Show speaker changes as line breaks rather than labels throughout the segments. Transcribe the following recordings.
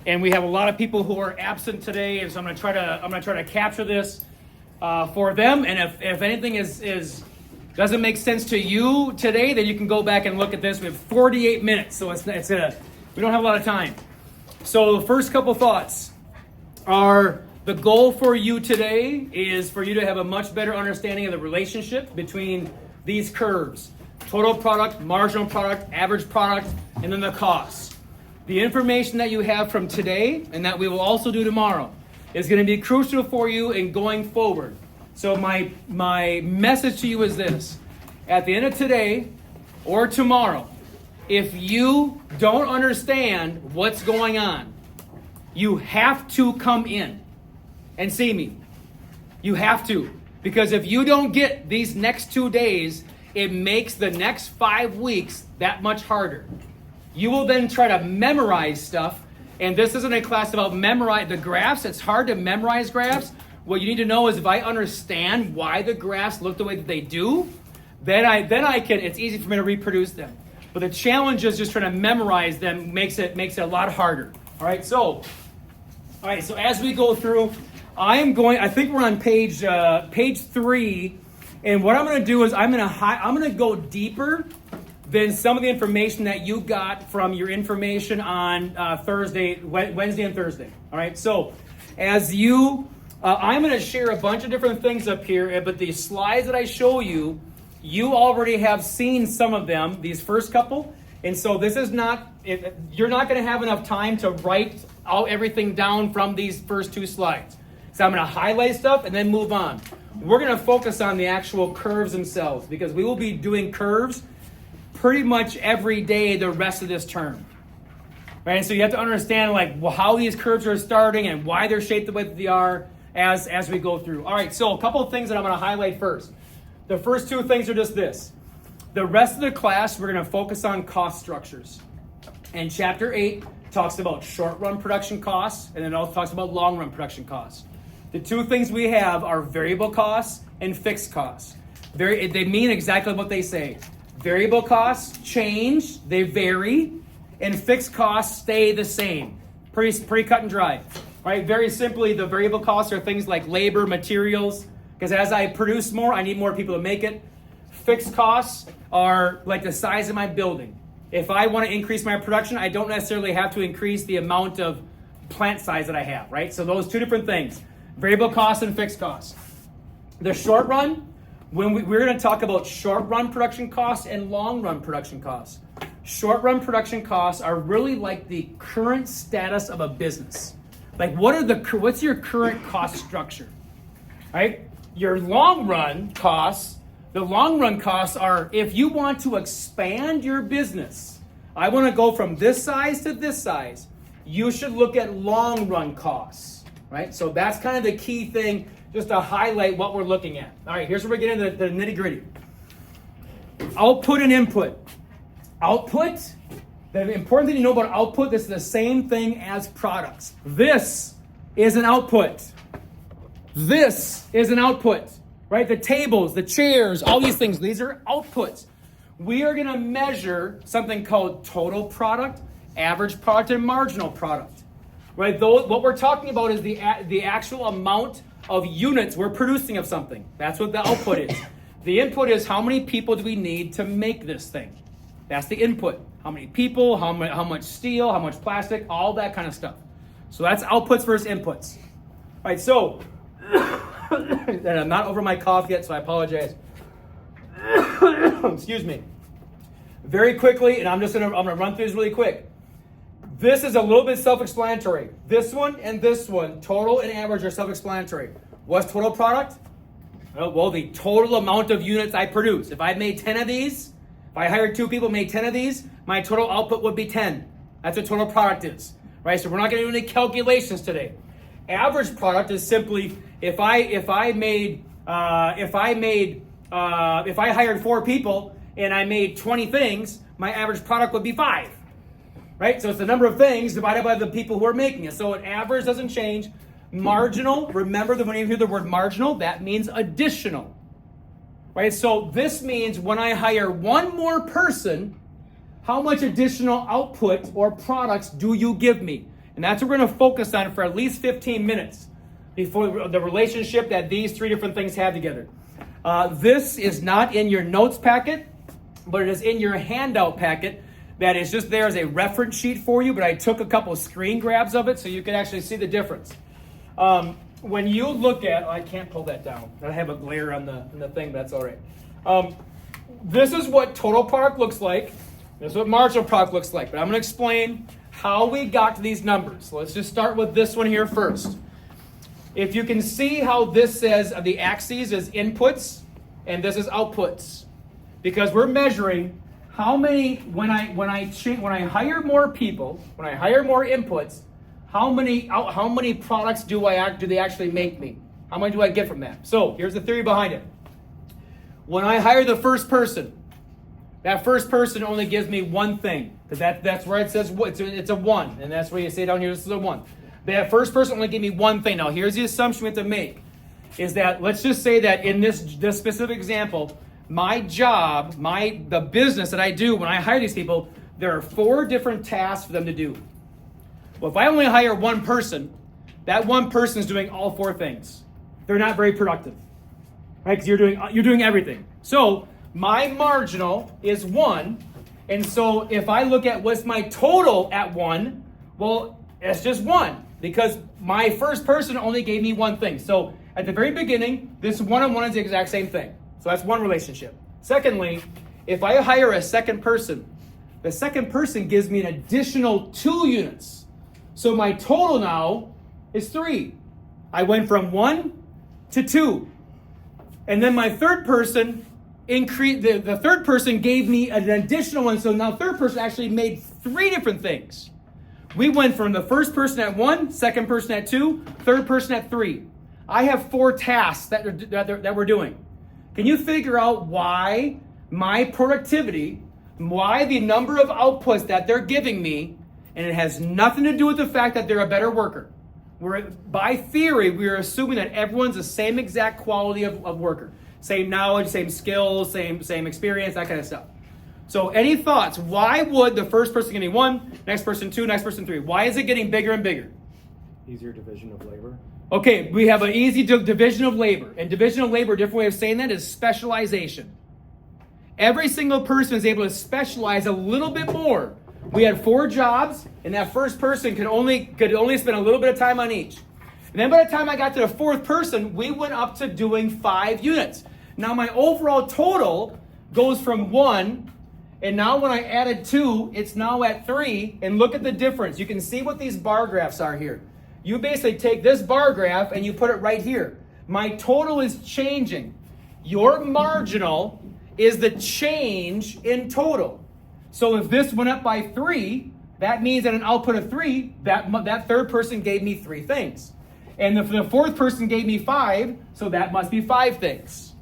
and we have a lot of people who are absent today, and so I'm gonna try to capture this for them. And if anything is doesn't make sense to you today, then you can go back and look at this. We have 48 minutes, so we don't have a lot of time. So the first couple thoughts are, the goal for you today is for you to have a much better understanding of the relationship between these curves: total product, marginal product, average product, and then the cost. The information that you have from today, and that we will also do tomorrow, is going to be crucial for you in going forward. So my message to you is this: at the end of today or tomorrow, if you don't understand what's going on, you have to come in and see me. You have to. Because if you don't get these next 2 days, it makes the next 5 weeks that much harder. You will then try to memorize stuff, and this isn't a class about memorize the graphs. It's hard to memorize graphs. What you need to know is, if I understand why the graphs look the way that they do, then I can, it's easy for me to reproduce them. But the challenge is just trying to memorize them makes it a lot harder. All right, so as we go through, I think we're on page 3, and what I'm going to do is I'm going to go deeper than some of the information that you got from your information on Wednesday and Thursday. All right, so I'm going to share a bunch of different things up here, but the slides that I show you, you already have seen some of them, these first couple, and so this is not, you're not going to have enough time to write everything down from these first 2 slides. So I'm going to highlight stuff and then move on. We're going to focus on the actual curves themselves, because we will be doing curves pretty much every day the rest of this term. Right? And so you have to understand how these curves are starting and why they're shaped the way that they are as we go through. All right, so a couple of things that I'm going to highlight first. The first 2 things are just this. The rest of the class, we're going to focus on cost structures. And chapter 8 talks about short-run production costs, and it also talks about long-run production costs. The 2 things we have are variable costs and fixed costs. They mean exactly what they say. Variable costs change, they vary, and fixed costs stay the same. Pretty cut and dry. Right? Very simply, the variable costs are things like labor, materials, because as I produce more, I need more people to make it. Fixed costs are like the size of my building. If I want to increase my production, I don't necessarily have to increase the amount of plant size that I have, right? So those 2 different things, variable costs and fixed costs. The short run, we're going to talk about short run production costs and long run production costs. Short run production costs are really like the current status of a business. Like what's your current cost structure, right? Your long run costs, the long run costs are, if you want to expand your business, I want to go from this size to this size, you should look at long run costs, right? So that's kind of the key thing, just to highlight what we're looking at. All right, here's where we get into the nitty gritty. Output and input. Output, the important thing to know about output, this is the same thing as products. This is an output. This is an output, right? The tables, the chairs, all these things, these are outputs. We are going to measure something called total product, average product, and marginal product, right? What we're talking about is the actual amount of units we're producing of something. That's what the output is. The input is, how many people do we need to make this thing? That's the input. How many people, how much steel, how much plastic, all that kind of stuff. So that's outputs versus inputs. All right, so, and I'm not over my cough yet, so I apologize. Excuse me. Very quickly, and I'm gonna run through this really quick. This is a little bit self-explanatory. This one and this one, total and average, are self-explanatory. What's total product? Well, the total amount of units I produce. If I made 10 of these, if I hired 2 people, made 10 of these, my total output would be 10. That's what total product is, right? So we're not going to do any calculations today. Average product is simply if I hired 4 people and I made 20 things, my average product would be 5, right? So it's the number of things divided by the people who are making it. So an average doesn't change. Marginal, remember that when you hear the word marginal, that means additional. Right, so this means when I hire 1 more person, how much additional output or products do you give me? And that's what we're going to focus on for at least 15 minutes before the relationship that these three different things have together. This is not in your notes packet, but it is in your handout packet that is just there as a reference sheet for you, but I took a couple of screen grabs of it so you can actually see the difference. When you look at, I can't pull that down. I have a glare on the thing, but that's all right. This is what total product looks like. This is what marginal product looks like. But I'm going to explain how we got to these numbers. So let's just start with this one here first. If you can see how this says the axes is inputs and this is outputs, because we're measuring how many when I hire more people, when I hire more inputs, how many products do they actually make me? How many do I get from that? So here's the theory behind it. When I hire the first person, that first person only gives me one thing, because that's where it says it's a 1, and that's where you say down here this is a 1. That first person only gave me one thing. Now here's the assumption we have to make, is that let's just say that in this specific example, my job, the business that I do when I hire these people, there are 4 different tasks for them to do. Well, if I only hire one person, that one person is doing all 4 things. They're not very productive, right? Because you're doing everything. So my marginal is 1, and so if I look at what's my total at 1, well, it's just 1 because my first person only gave me one thing. So at the very beginning, this one-on-one is the exact same thing. So that's one relationship. Secondly, if I hire a second person, the second person gives me an additional 2 units. So my total now is 3. I went from 1 to 2. And then my third person increased, the third person gave me an additional 1. So now third person actually made 3 different things. We went from the first person at 1, second person at 2, third person at 3. I have 4 tasks that we're doing. Can you figure out why my productivity, why the number of outputs that they're giving me, and it has nothing to do with the fact that they're a better worker. By theory, we're assuming that everyone's the same exact quality of worker. Same knowledge, same skills, same experience, that kind of stuff. So any thoughts? Why would the first person give me 1, next person 2, next person 3? Why is it getting bigger and bigger?
Easier division of labor.
Okay, we have an easy division of labor. And division of labor, a different way of saying that is specialization. Every single person is able to specialize a little bit more. We had 4 jobs, and that first person could only spend a little bit of time on each. And then by the time I got to the 4th person, we went up to doing 5 units. Now my overall total goes from 1, and now when I added 2, it's now at 3, and look at the difference. You can see what these bar graphs are here. You basically take this bar graph and you put it right here. My total is changing. Your marginal is the change in total. So if this went up by 3, that means at an output of 3, that third person gave me 3 things. And the 4th person gave me 5, so that must be 5 things.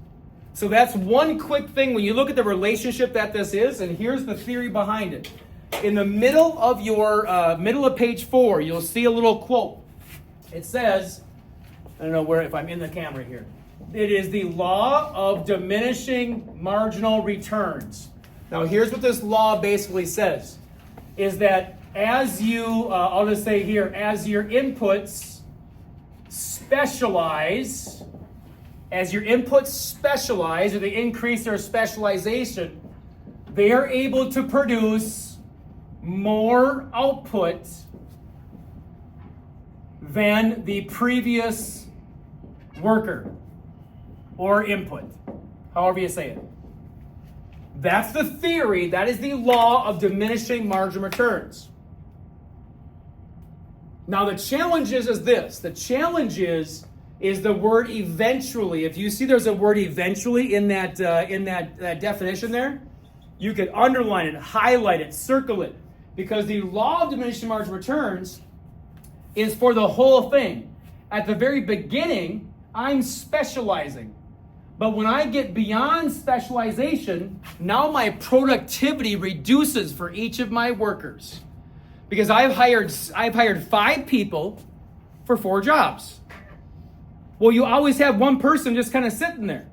So that's one quick thing when you look at the relationship that this is, and here's the theory behind it. In the middle of your middle of page 4, you'll see a little quote. It says, I don't know if I'm in the camera here. It is the law of diminishing marginal returns. Now here's what this law basically says, is that as you, I'll just say here, as your inputs specialize, or they increase their specialization, they are able to produce more output than the previous worker or input, however you say it. That's the theory. That is the law of diminishing marginal returns. Now the challenge is this. The challenge is the word eventually. If you see there's a word eventually in that definition there, you could underline it, highlight it, circle it, because the law of diminishing marginal returns is for the whole thing. At the very beginning, I'm specializing. But when I get beyond specialization, now my productivity reduces for each of my workers. Because I've hired 5 people for 4 jobs. Well, you always have one person just kind of sitting there.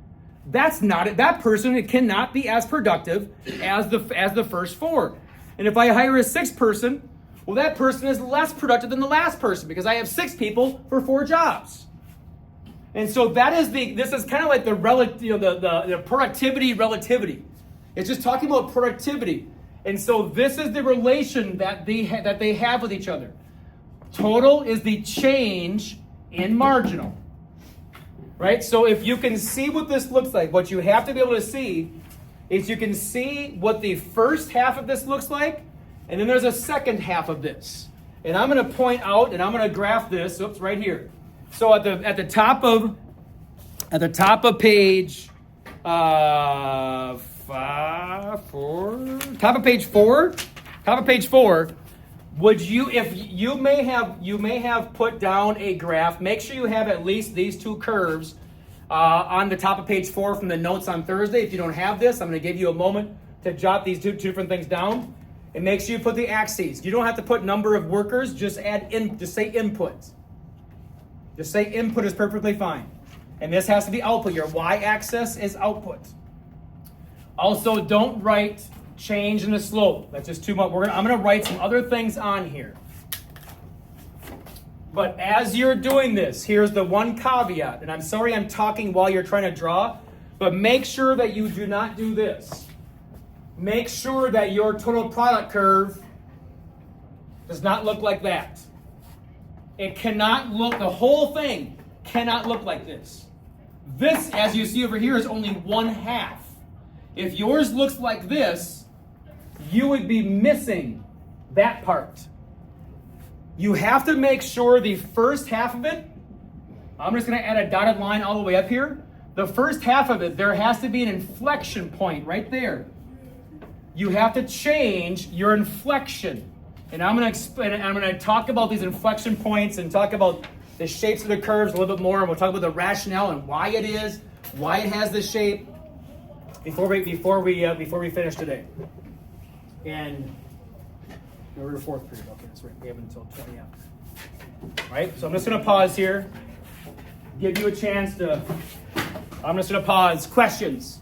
That's not it. That person cannot be as productive as the first 4. And if I hire a 6th person, Well, that person is less productive than the last person because I have 6 people for 4 jobs. And so this is kind of like the productivity relativity. It's just talking about productivity. And so this is the relation that they have with each other. Total is the change in marginal. Right? So if you can see what this looks like, what you have to be able to see is you can see what the first half of this looks like, and then there's a second half of this. And I'm going to point out, and I'm going to graph this. Oops, right here. So at the top of page top of page 4, would you, if you may have put down a graph, make sure you have at least these 2 curves on the top of page 4 from the notes on Thursday. If you don't have this, I'm going to give you a moment to jot these two different things down. And make sure you put the axes. You don't have to put number of workers, just say input. Just say input is perfectly fine. And this has to be output. Your y-axis is output. Also, don't write change in the slope. That's just too much. I'm going to write some other things on here. But as you're doing this, here's the one caveat. And I'm sorry I'm talking while you're trying to draw, but make sure that you do not do this. Make sure that your total product curve does not look like that. It cannot look, the whole thing cannot look like this. This, as you see over here, is only 1/2. If yours looks like this, you would be missing that part. You have to make sure the first half of it, I'm just going to add a dotted line all the way up here. The first half of it, there has to be an inflection point right there. You have to change your inflection. And I'm going to explain. I'm going to talk about these inflection points and talk about the shapes of the curves a little bit more. And we'll talk about the rationale and why it is, why it has this shape before we finish today. And we're in 4th period. Okay, that's right. We have until 20 after. Right? So I'm just going to pause here. Give you a chance to. I'm just going to pause. Questions.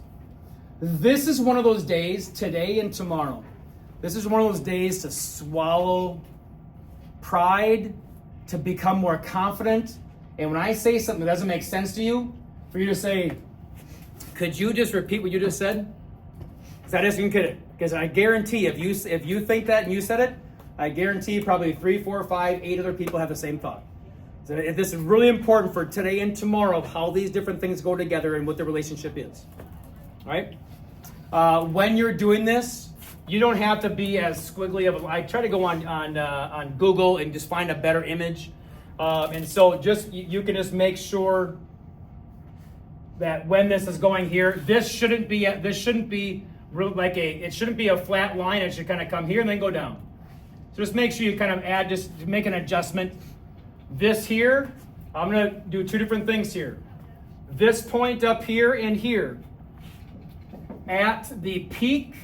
This is one of those days, today and tomorrow. This is one of those days to swallow pride, to become more confident. And when I say something that doesn't make sense to you, for you to say, could you just repeat what you just said? Because I just get it. Because I guarantee if you think that and you said it, I guarantee probably 3, 4, 5, 8 other people have the same thought. So this is really important for today and tomorrow, how these different things go together and what the relationship is. All right? When you're doing this, you don't have to be as squiggly of a. I try to go on Google and just find a better image, and so just you can just make sure that when this is going here, this shouldn't be it shouldn't be a flat line. It should kind of come here and then go down. So just make sure you kind of just make an adjustment. This here, I'm going to do 2 different things here. This point up here and here. At the peak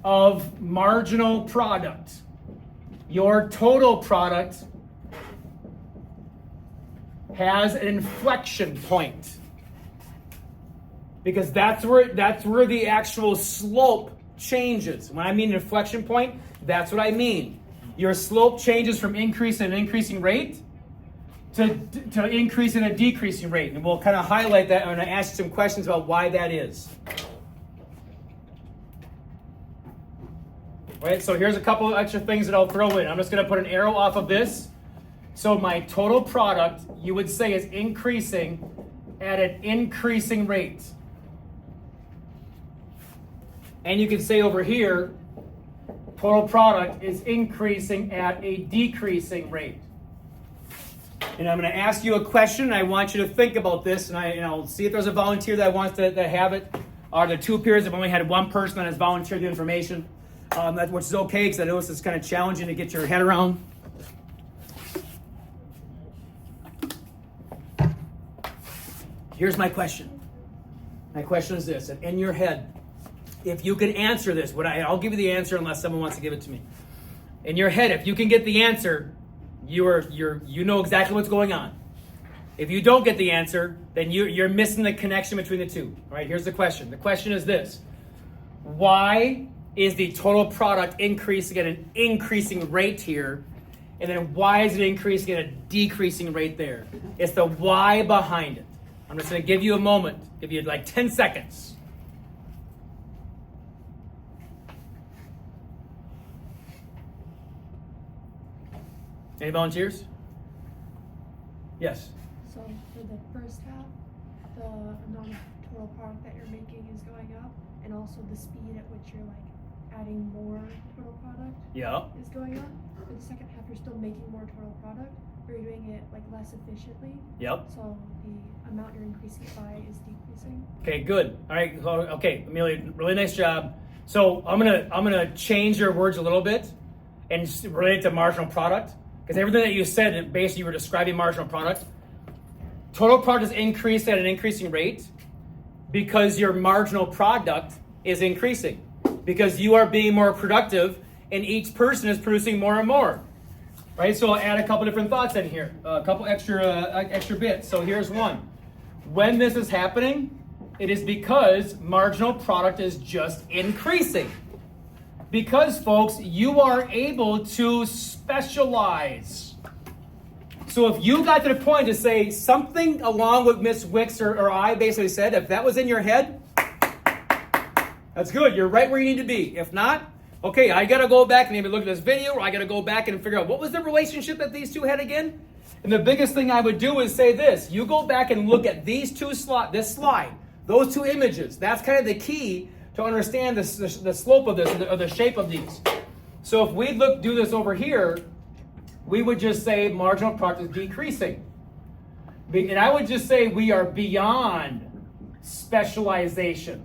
of marginal product, your total product has an inflection point, because that's where the actual slope changes. When I mean inflection point, that's what I mean. Your slope changes from increase in an increasing rate to increase in a decreasing rate. And we'll kind of highlight that. I'm going to ask you some questions about why that is. Right, so here's a couple of extra things that I'll throw in. I'm just going to put an arrow off of this. So my total product, you would say, is increasing at an increasing rate. And you can say over here, total product is increasing at a decreasing rate. And I'm going to ask you a question, and I want you to think about this, and I'll see if there's a volunteer that wants to have it. Or the 2 periods, I've only had 1 person that has volunteered the information, which is okay, because I know it's kind of challenging to get your head around. Here's my question. My question is this, and in your head, if you can answer this, I'll give you the answer unless someone wants to give it to me. In your head, if you can get the answer, you know exactly what's going on. If you don't get the answer, then you're missing the connection between the two. All right, here's the question. The question is this: why is the total product increasing at an increasing rate here. And then why is it increasing at a decreasing rate there? It's the why behind it. I'm just going to give you a moment, give you like 10 seconds. Any volunteers? Yes.
So for the first half, the amount of total product that you're making is going up, and also the speed at which you're like adding more total product
Yeah.
is going up. For the second half, you're still making more total product, but you're doing it like less efficiently.
Yep.
So the amount you're increasing it by is decreasing.
Okay, good. All right. Okay, Amelia, really nice job. So I'm gonna change your words a little bit and relate it to marginal product, because everything that you said, basically you were describing marginal product. Total product is increased at an increasing rate because your marginal product is increasing, because you are being more productive and each person is producing more and more. Right? So I'll add a couple different thoughts in here, a couple extra bits. So here's one. When this is happening, it is because marginal product is just increasing. Because, folks, you are able to specialize. So if you got to the point to say something along with Miss Wicks or I basically said, if that was in your head, that's good. You're right where you need to be. If not, okay, I got to go back and maybe look at this video, or I got to go back and figure out what was the relationship that these two had again. And the biggest thing I would do is say this. You go back and look at these two this slide, those two images. That's kind of the key to understand the slope of this, or the shape of these. So if we do this over here, we would just say marginal product is decreasing. And I would just say we are beyond specialization.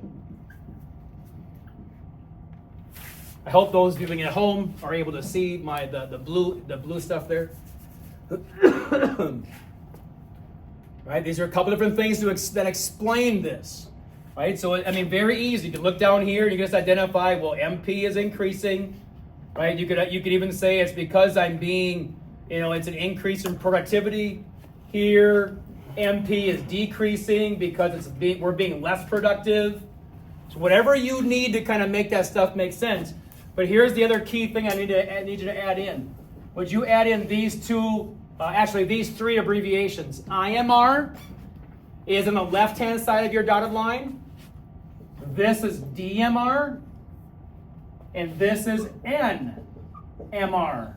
I hope those viewing at home are able to see the blue stuff there. Right? These are a couple different things that explain this. Right? So, I mean, very easy. You can look down here and you can just identify, well, MP is increasing. Right? You could even say it's because I'm being, it's an increase in productivity here. MP is decreasing because we're being less productive. So whatever you need to kind of make that stuff make sense. But here's the other key thing I need you to add in. Would you add in these two, these three abbreviations? IMR is on the left-hand side of your dotted line. This is DMR. And this is NMR.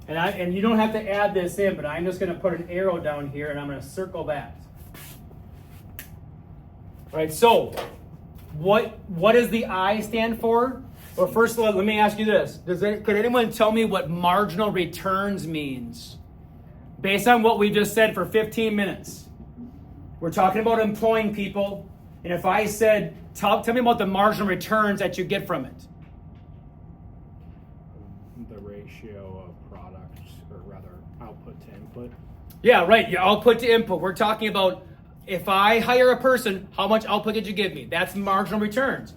And you don't have to add this in, but I'm just going to put an arrow down here and I'm going to circle that. All right, so what does the I stand for? Well, first of all, let me ask you this. Could anyone tell me what marginal returns means? Based on what we just said for 15 minutes. We're talking about employing people. And if I said, tell me about the marginal returns that you get from it.
The ratio of products, or rather output to input.
Yeah, right. Your output to input. We're talking about if I hire a person, how much output did you give me? That's marginal returns.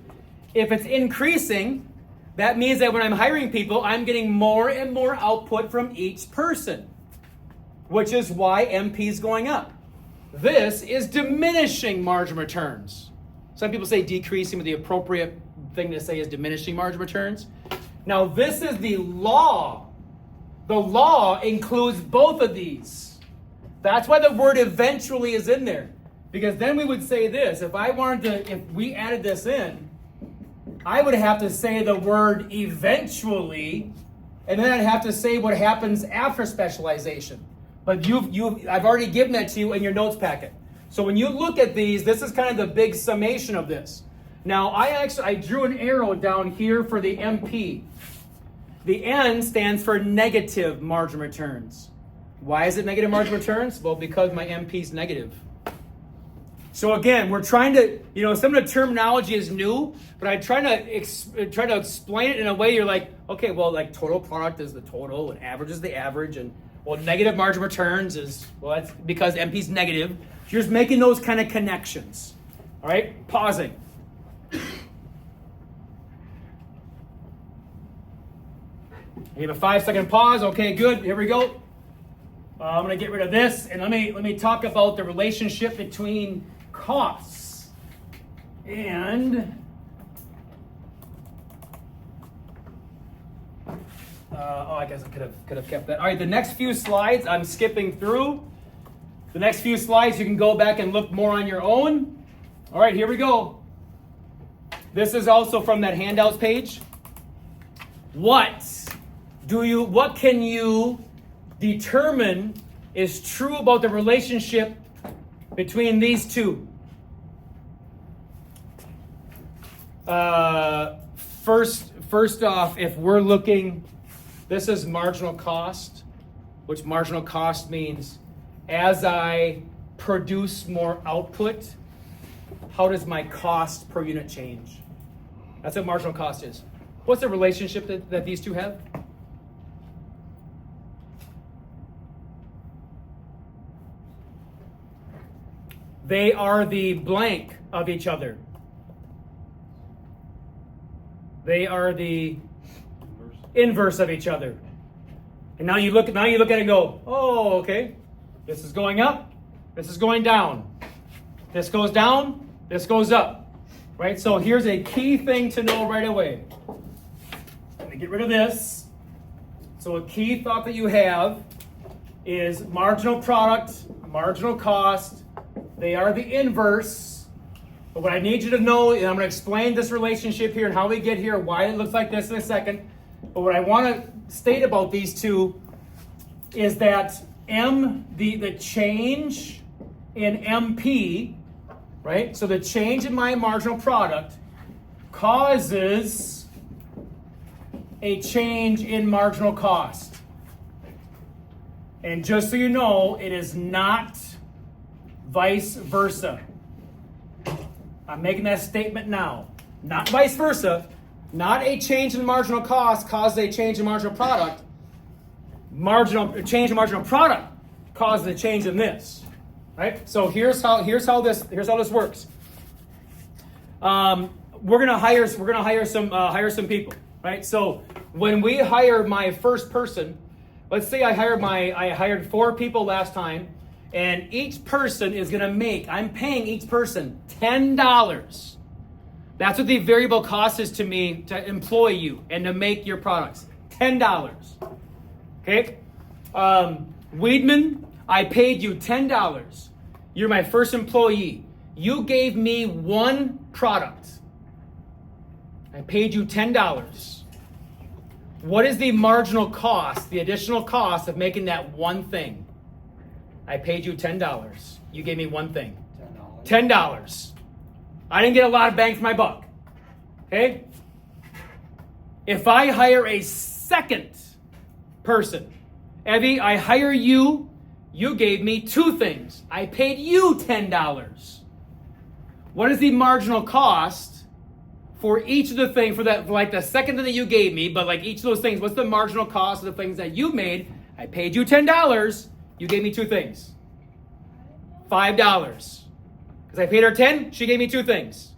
If it's increasing, that means that when I'm hiring people, I'm getting more and more output from each person, which is why MP is going up. This is diminishing margin returns. Some people say decreasing, but the appropriate thing to say is diminishing margin returns. Now, this is the law. The law includes both of these. That's why the word eventually is in there. Because then we would say this. If we added this in, I would have to say the word eventually, and then I'd have to say what happens after specialization. But I've already given that to you in your notes packet. So when you look at these, this is kind of the big summation of this. Now, I drew an arrow down here for the MP. The N stands for negative margin returns. Why is it negative margin returns? Well, because my MP is negative. So again, we're trying to, some of the terminology is new, but I try to explain it in a way you're like, okay, well, like total product is the total, and average is the average, and well, negative margin returns is, well, that's because MP is negative. So you're just making those kind of connections. All right, pausing. You have a 5-second pause. Okay, good. Here we go. I'm going to get rid of this, and let me talk about the relationship between costs And I guess I could have kept that. All right, the next few slides I'm skipping through. The next few slides you can go back and look more on your own. All right, here we go. This is also from that handouts page. What can you determine is true about the relationship between these two? First off, if we're looking, this is marginal cost, which marginal cost means as I produce more output, how does my cost per unit change? That's what marginal cost is. What's the relationship that these two have? They are the blank of each other. They are the inverse of each other. And now you look at it and go, oh, okay. This is going up. This is going down. This goes down. This goes up. Right? So here's a key thing to know right away. Let me get rid of this. So a key thought that you have is marginal product, marginal cost. They are the inverse. But what I need you to know, and I'm going to explain this relationship here and how we get here, why it looks like this in a second. But what I want to state about these two is that the change in MP, right? So the change in my marginal product causes a change in marginal cost. And just so you know, it is not vice versa. I'm making that statement now. Not vice versa. Not a change in marginal cost causes a change in marginal product. Change in marginal product causes a change in this. Right? So here's how this works. We're gonna hire some people. Right? So when we hire my first person, let's say I hired 4 people last time. And each person is going to make, I'm paying each person $10. That's what the variable cost is to me to employ you and to make your products. $10. Okay? Weedman, I paid you $10. You're my first employee. You gave me 1 product. I paid you $10. What is the marginal cost, the additional cost of making that one thing? I paid you $10. You gave me one thing. $10. I didn't get a lot of bang for my buck. Okay? If I hire a second person, Evie, I hire you. You gave me 2 things. I paid you $10. What is the marginal cost for each of the things, for like the second thing that you gave me, but like each of those things, what's the marginal cost of the things that you made? I paid you $10. You gave me 2 things. $5. Because I paid her 10, she gave me 2 things.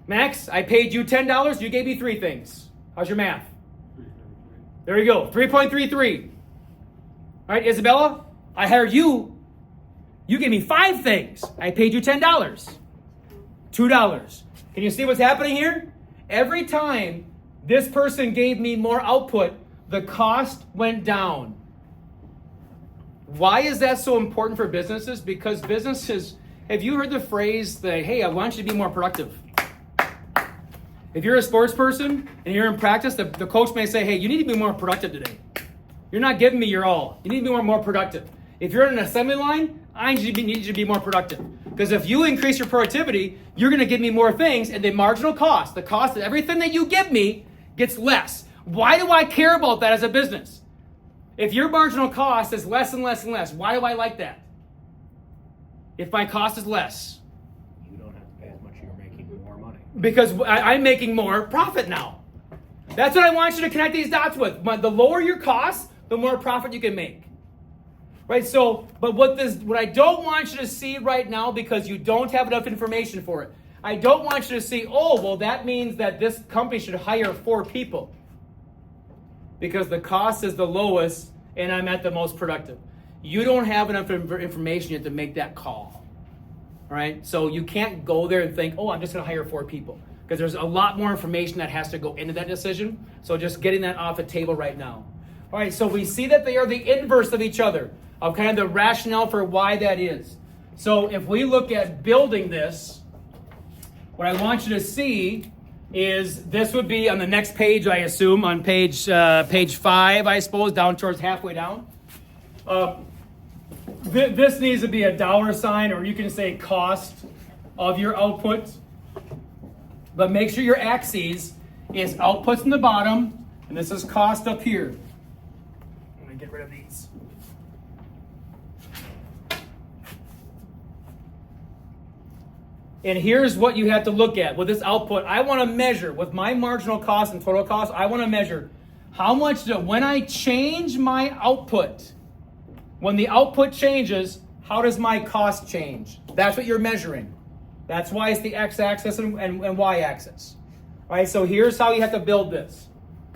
Max, I paid you $10, you gave me 3 things. How's your math? There you go, 3.33. All right, Isabella, I hired you. You gave me 5 things. I paid you $10. $2. Can you see what's happening here? Every time this person gave me more output, the cost went down. Why is that so important for businesses? Because businesses, have you heard the phrase that, hey, I want you to be more productive? If you're a sports person and you're in practice, the coach may say, hey, you need to be more productive today. You're not giving me your all. You need to be more productive. If you're in an assembly line, I need you to be more productive. Because if you increase your productivity, you're going to give me more things, and the marginal cost, the cost of everything that you give me, gets less. Why do I care about that as a business? If your marginal cost is less and less and less, why do I like that? If my cost is less.
You don't have to pay as much, you're making more money.
Because I'm making more profit now. That's what I want you to connect these dots with. The lower your costs, the more profit you can make. Right? So, but what I don't want you to see right now, because you don't have enough information for it, I don't want you to see, oh, well, that means that this company should hire 4 people. Because the cost is the lowest and I'm at the most productive. You don't have enough information yet to make that call. All right, so you can't go there and think, oh, I'm just going to hire 4 people, because there's a lot more information that has to go into that decision. So just getting that off the table right now. All right, so we see that they are the inverse of each other, of kind of the rationale for why that is. So if we look at building this, what I want you to see is this would be on the next page, I assume, on page 5, I suppose, down towards halfway down. This needs to be a $sign, or you can say cost of your output. But make sure your axis is outputs in the bottom, and this is cost up here. I'm going to get rid of these. And here's what you have to look at with this output. I want to measure with my marginal cost and total cost. I want to measure how much when I change my output, when the output changes, how does my cost change? That's what you're measuring. That's why it's the x-axis and y-axis. All right, so here's how you have to build this.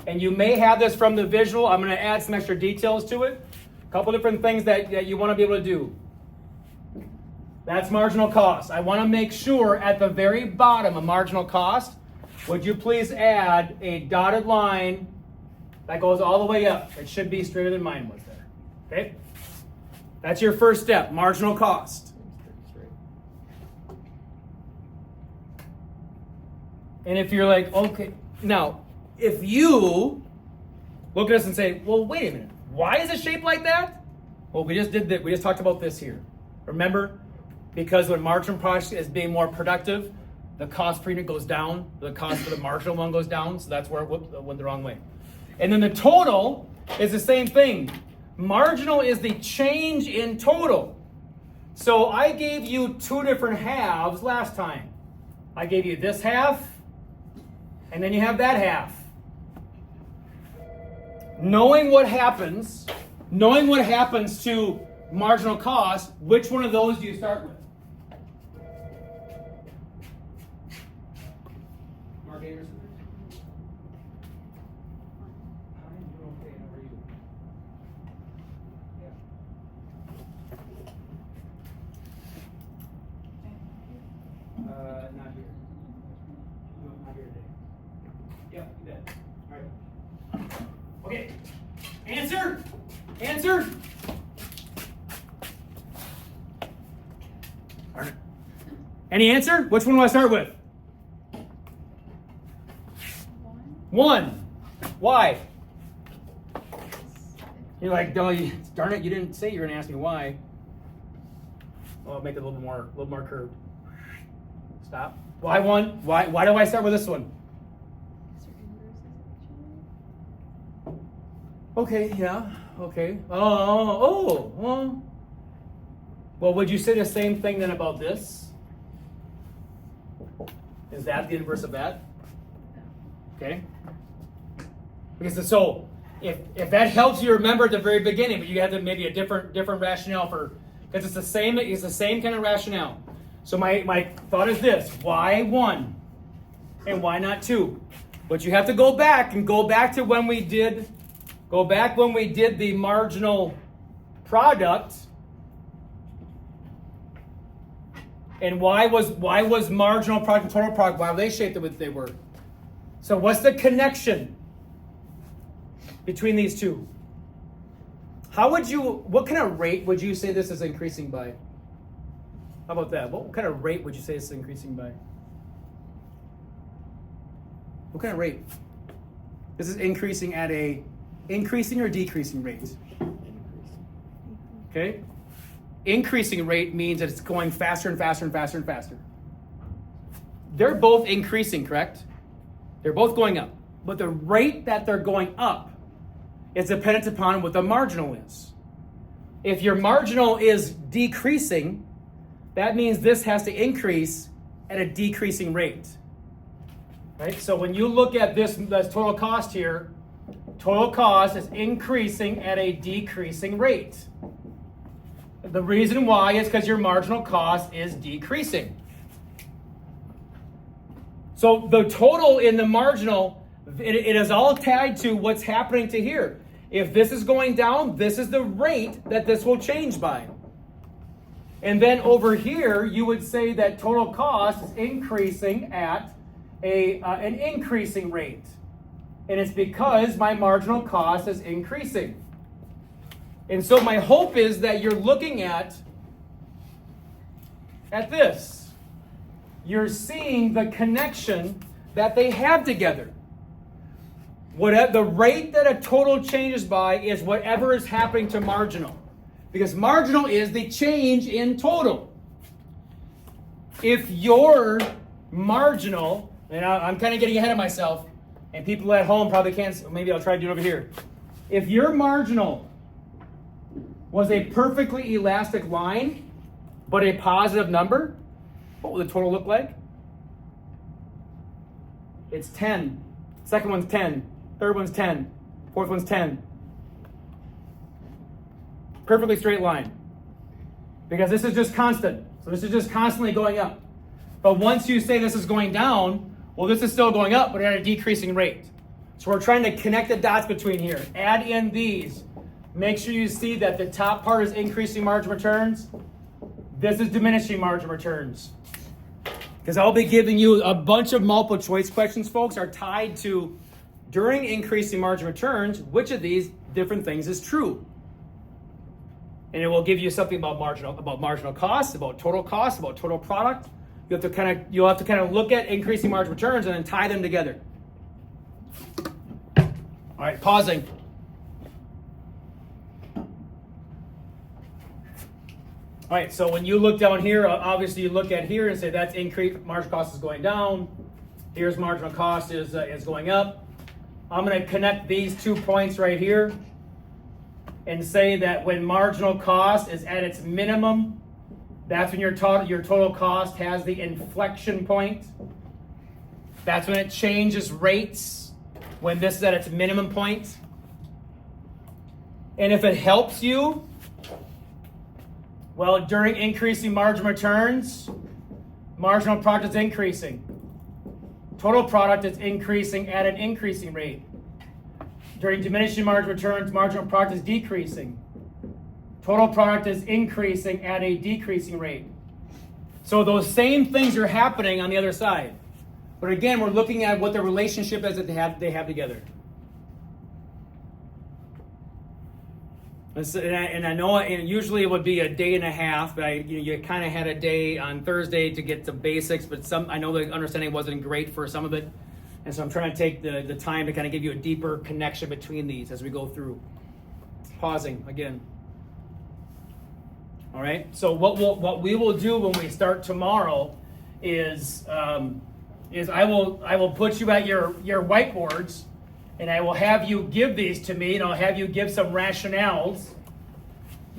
And you may have this from the visual. I'm going to add some extra details to it. A couple different things that you want to be able to do. That's marginal cost. I want to make sure at the very bottom of marginal cost, would you please add a dotted line that goes all the way up. It should be straighter than mine was there. Okay? That's your first step, marginal cost. And if you're like, okay, now, if you look at us and say, well, wait a minute, why is it shaped like that? Well, we just did that. We just talked about this here. Remember? Because when marginal product is being more productive, the cost per unit goes down, the cost for the marginal one goes down, so that's where it went the wrong way. And then the total is the same thing. Marginal is the change in total. So I gave you 2 different halves last time. I gave you this half, and then you have that half. Knowing what happens to marginal cost, which one of those do you start with? Mark Anderson? I'm doing okay. How are you? Yeah. Not here. No, not here today. Yep, you bet. All right. Okay. Answer? Answer? Any answer? Which one do I start with? 1. Why? You're like, darn it, you didn't say you were going to ask me why. Oh, I'll make it a little more curved. Stop. Why 1? Why do I start with this one? Okay, yeah, okay. Well, would you say the same thing then about this? Is that the inverse of that? Okay. Because so if that helps you remember at the very beginning, but you have maybe a different rationale for, because it's the same kind of rationale. So my thought is this: why 1 and why not 2? But you have to go back to when we did the marginal product. And why was marginal product and total product, why were they shaped the way they were? So what's the connection between these two? What kind of rate would you say this is increasing by? How about that? What kind of rate would you say this is increasing by? What kind of rate? This is increasing at a increasing or decreasing rate? Okay? Increasing rate means that it's going faster and faster and faster and faster. They're both increasing, correct? They're both going up. But the rate that they're going up is dependent upon what the marginal is. If your marginal is decreasing, that means this has to increase at a decreasing rate. Right? So when you look at this total cost here, total cost is increasing at a decreasing rate. The reason why is because your marginal cost is decreasing. So the total in the marginal, it is all tied to what's happening to here. If this is going down, this is the rate that this will change by. And then over here, you would say that total cost is increasing at an increasing rate. And it's because my marginal cost is increasing. And so my hope is that you're looking at this. You're seeing the connection that they have together. Whatever the rate that a total changes by is whatever is happening to marginal. Because marginal is the change in total. If your marginal, and I'm kind of getting ahead of myself, and people at home probably can't, maybe I'll try to do it over here. If your marginal was a perfectly elastic line, but a positive number, what would the total look like? It's 10. Second one's 10. Third one's 10. Fourth one's 10. Perfectly straight line. Because this is just constant. So this is just constantly going up. But once you say this is going down, well, this is still going up, but at a decreasing rate. So we're trying to connect the dots between here. Add in these. Make sure you see that the top part is increasing margin returns. This is diminishing margin returns. Because I'll be giving you a bunch of multiple choice questions, folks, are tied to during increasing margin returns, which of these different things is true? And it will give you something about marginal cost, about total cost, about total product. You'll have to kind of look at increasing margin returns and then tie them together. All right, pausing. All right, so when you look down here, obviously you look at here and say that's increased, marginal cost is going down. Here's marginal cost is going up. I'm going to connect these 2 points right here and say that when marginal cost is at its minimum, that's when your total cost has the inflection point. That's when it changes rates, when this is at its minimum point. And if it helps you, well, during increasing margin returns, marginal product is increasing. Total product is increasing at an increasing rate. During diminishing margin returns, marginal product is decreasing. Total product is increasing at a decreasing rate. So those same things are happening on the other side. But again, we're looking at what the relationship is that they have together. And I know usually it would be a day and a half, but you kind of had a day on Thursday to get the basics, but I know the understanding wasn't great for some of it. And so I'm trying to take the time to kind of give you a deeper connection between these as we go through. Pausing again. All right. So what we will do when we start tomorrow is I will put you at your whiteboards, and I will have you give these to me, and I'll have you give some rationales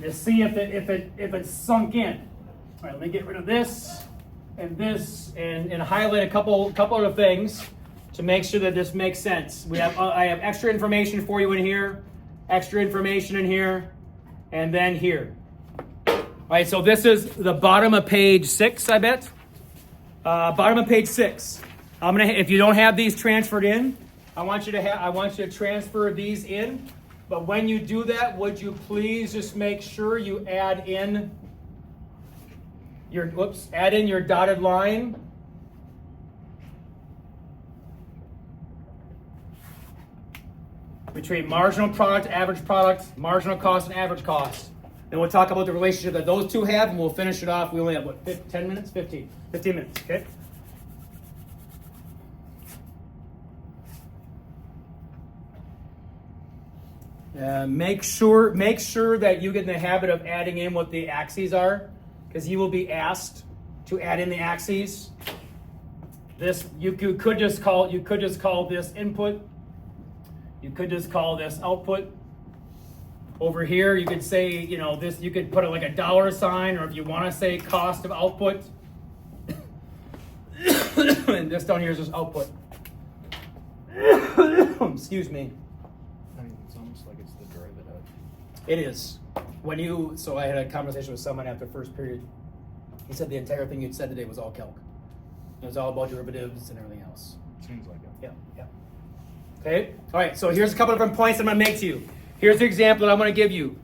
to see if it's sunk in. All right. Let me get rid of this and highlight a couple other things to make sure that this makes sense. I have extra information for you in here, extra information in here, and then here. All right, so this is the bottom of page 6, I bet. Bottom of page 6. If you don't have these transferred in, I want you to transfer these in. But when you do that, would you please just make sure you add in your dotted line. Between marginal product, average product, marginal cost, and average cost. Then we'll talk about the relationship that those two have, and we'll finish it off. We only have, 10 minutes? 15 minutes, okay? Make sure that you get in the habit of adding in what the axes are, because you will be asked to add in the axes. This you could just call this input. You could just call this output. Over here, you could say, this. You could put it like a dollar sign, or if you want to say cost of output. And this down here is just output. Excuse me.
I mean, it's almost like it's the derivative.
It is. So I had a conversation with someone after first period. He said the entire thing you'd said today was all calc. It was all about derivatives and everything else.
Seems like it.
Yeah. Okay. All right. So here's a couple of different points I'm going to make to you. Here's the example that I'm going to give you.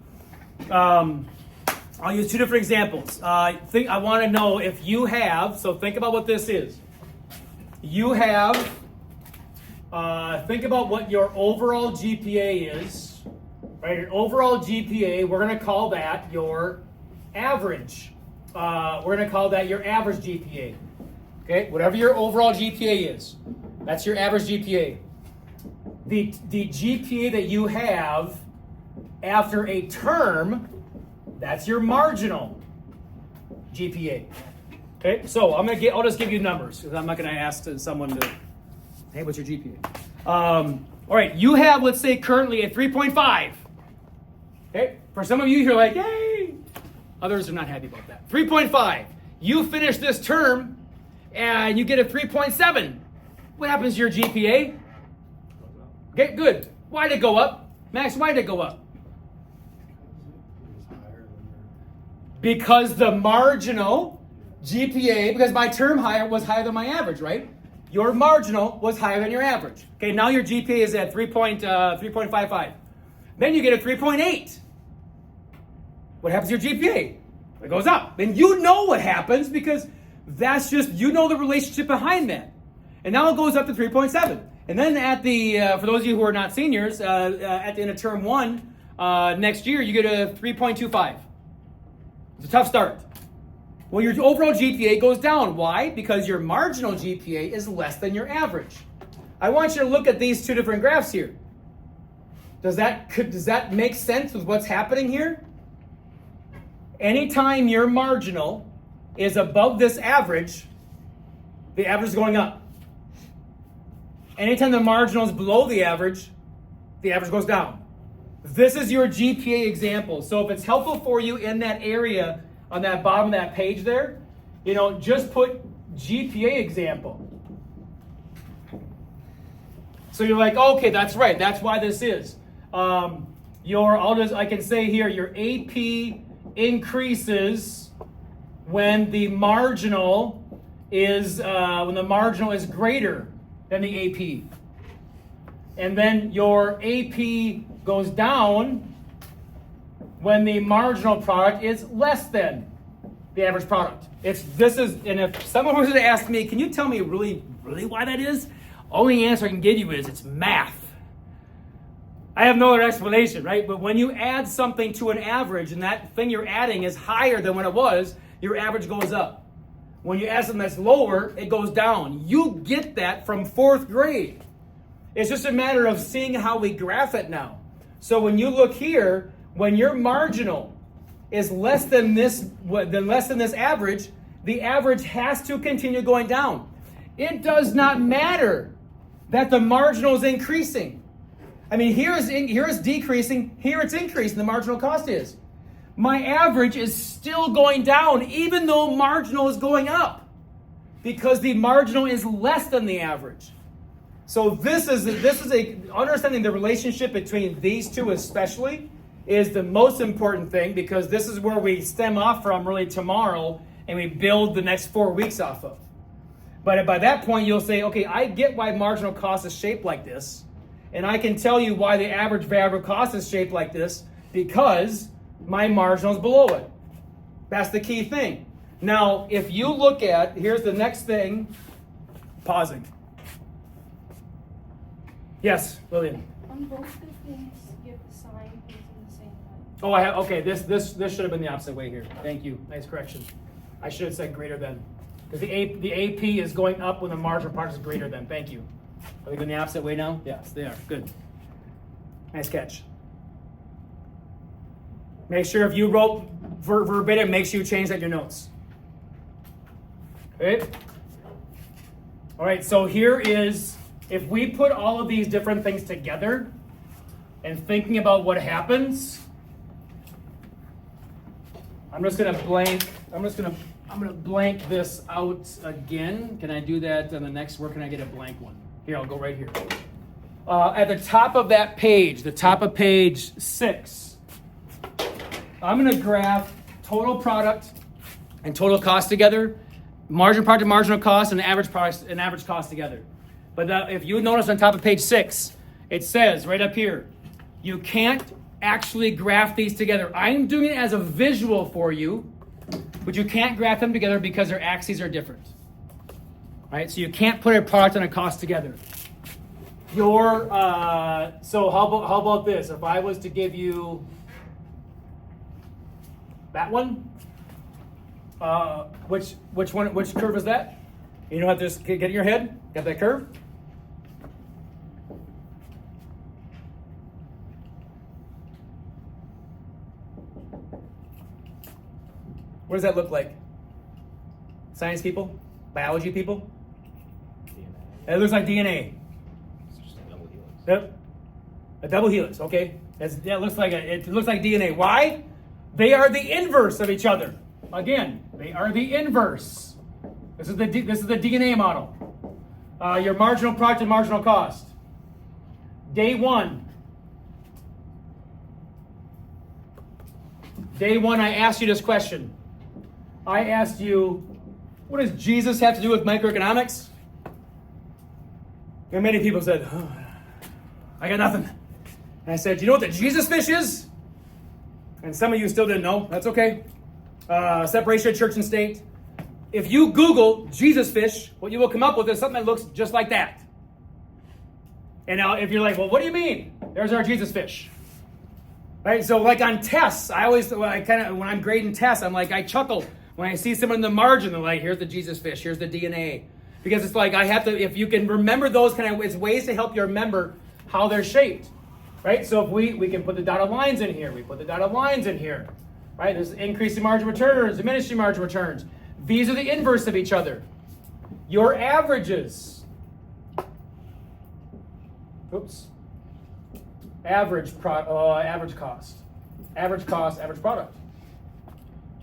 I'll use two different examples. I want to know if you have, so think about what this is. You have, think about what your overall GPA is, right? Your overall GPA, we're going to call that your average. We're going to call that your average GPA. Okay, whatever your overall GPA is, that's your average GPA. The GPA that you have after a term, that's your marginal GPA. Okay, so I'll just give you numbers because I'm not going to ask someone to, hey, what's your GPA? All right, you have, let's say, currently a 3.5. Okay, for some of you, you're like, yay. Others are not happy about that. 3.5. You finish this term and you get a 3.7. What happens to your GPA? Okay, good. Why did it go up? Max, why did it go up? Because the marginal GPA, because my term higher was higher than my average, right? Your marginal was higher than your average. Okay, now your GPA is at 3.55. Then you get a 3.8. What happens to your GPA? It goes up. And you know what happens because that's just, you know the relationship behind that. And now it goes up to 3.7. And then at the, for those of you who are not seniors, at the end of term 1, next year, you get a 3.25. It's a tough start. Well, your overall GPA goes down. Why? Because your marginal GPA is less than your average. I want you to look at these two different graphs here. Does that make sense with what's happening here? Anytime your marginal is above this average, the average is going up. Anytime the marginal is below the average goes down. This is your GPA example. So if it's helpful for you in that area on that bottom of that page there, just put GPA example. So you're like, okay, that's right. That's why this is. I can say here, your AP increases when the marginal is greater than the AP. And then your AP goes down when the marginal product is less than the average product. And if someone was to ask me, can you tell me really, really why that is? Only answer I can give you is it's math. I have no other explanation, right? But when you add something to an average and that thing you're adding is higher than what it was, your average goes up. When you add something that's lower, it goes down. You get that from 4th grade. It's just a matter of seeing how we graph it now. So when you look here, when your marginal is less than this average, the average has to continue going down. It does not matter that the marginal is increasing. I mean, here it's decreasing, here it's increasing, the marginal cost is. My average is still going down, even though marginal is going up, because the marginal is less than the average. So this is understanding the relationship between these two especially is the most important thing, because this is where we stem off from really tomorrow and we build the next 4 weeks off of. But by that point, you'll say, okay, I get why marginal cost is shaped like this. And I can tell you why the average variable cost is shaped like this, because my marginal is below it. That's the key thing. Now, if you look at, here's the next thing, pausing. Yes, Lillian.
On both the things, you have the sign facing the same way.
Oh, I have, okay, this should have been the opposite way here. Thank you, nice correction. I should have said greater than. Because the AP is going up when the marginal part is greater than. Thank you. Are they going the opposite way now? Yes, they are. Good. Nice catch. Make sure if you wrote verbatim, make sure you change that in your notes. Okay? All right, so here is, if we put all of these different things together and thinking about what happens, I'm gonna blank this out again. Can I do that on the next? Where can I get a blank one? Here, I'll go right here. At the top of that page, the top of page 6, I'm gonna graph total product and total cost together, margin product to marginal cost, and average product and average cost together. But if you notice on top of page 6, it says right up here, you can't actually graph these together. I'm doing it as a visual for you, but you can't graph them together because their axes are different. Right? So you can't put a product and a cost together. So how about this? If I was to give you that one, which curve is that? You know how to just get in your head? Got that curve? What does that look like? Science people? Biology people?
DNA.
It looks like DNA.
It's just a double helix.
Yep. A double helix, okay. It looks like DNA. Why? They are the inverse of each other. Again, they are the inverse. This is the DNA model. Your marginal product and marginal cost. Day one, I asked you this question. I asked you, what does Jesus have to do with microeconomics? And many people said, oh, I got nothing. And I said, do you know what the Jesus fish is? And some of you still didn't know. That's okay. Separation of church and state. If you Google Jesus fish, what you will come up with is something that looks just like that. And now if you're like, well, what do you mean? There's our Jesus fish. Right? So like on tests, when I'm grading tests, I'm like, I chuckle when I see someone in the margin, they're like, here's the Jesus fish, here's the DNA. Because it's like, if you can remember those it's ways to help you remember how they're shaped. Right? So if we can put the dotted lines in here, we put the dotted lines in here. Right? There's increasing margin returns, diminishing margin returns. These are the inverse of each other. Your averages. Oops. Average cost, average product.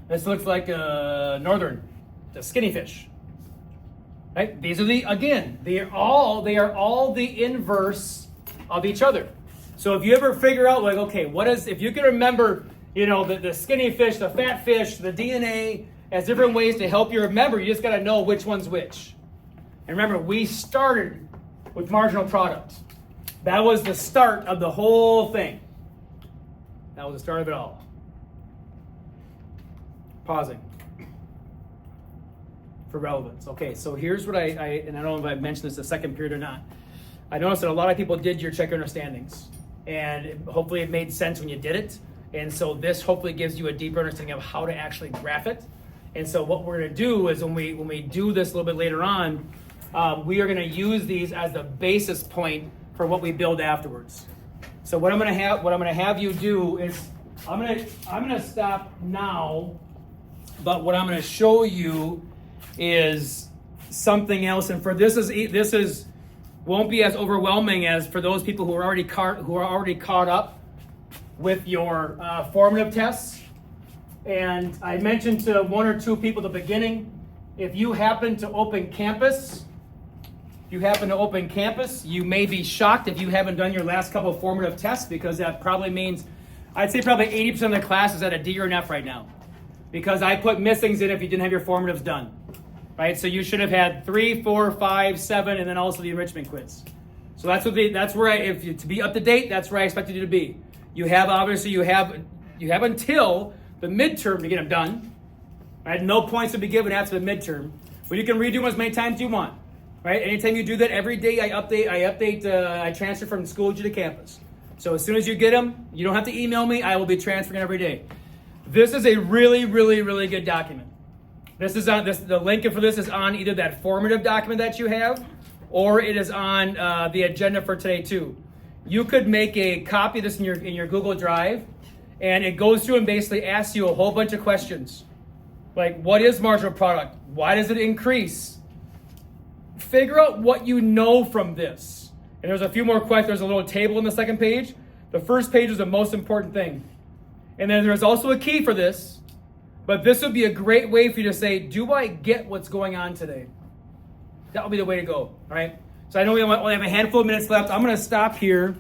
This looks like the skinny fish. Right? These are they are all the inverse of each other. So if you ever figure out like, okay, if you can remember, the skinny fish, the fat fish, the DNA as different ways to help you remember, you just got to know which one's which. And remember, we started with marginal product. That was the start of the whole thing. That was the start of it all. Pausing. For relevance. Okay, so here's what and I don't know if I mentioned this the second period or not. I noticed that a lot of people did your check understandings. And hopefully it made sense when you did it. And so this hopefully gives you a deeper understanding of how to actually graph it. And so what we're going to do is when we do this a little bit later on, we are going to use these as the basis point for what we build afterwards. So what I'm going to have you do is I'm going to stop now, but what I'm going to show you is something else. And for this won't be as overwhelming as for those people who are already caught up with your formative tests. And I mentioned to one or two people at the beginning, if you happen to open campus, you may be shocked if you haven't done your last couple of formative tests, because that probably means, I'd say probably 80% of the class is at a D or an F right now. Because I put missings in if you didn't have your formatives done. Right? So you should have had 3, 4, 5, 7, and then also the enrichment quiz. So to be up to date, that's where I expected you to be. You have until the midterm to get them done. Right? No points to be given after the midterm. But you can redo them as many times as you want. Right? Anytime you do that, every day I transfer from school to campus. So as soon as you get them, you don't have to email me. I will be transferring every day. This is a really, really, really good document. The link for this is on either that formative document that you have, or it is on the agenda for today too. You could make a copy of this in your Google Drive, and it goes through and basically asks you a whole bunch of questions. Like, what is marginal product? Why does it increase? Figure out what you know from this. And there's a few more questions. There's a little table on the second page. The first page is the most important thing. And then there's also a key for this. But this would be a great way for you to say, do I get what's going on today? That would be the way to go, all right? So I know we only have a handful of minutes left. I'm going to stop here.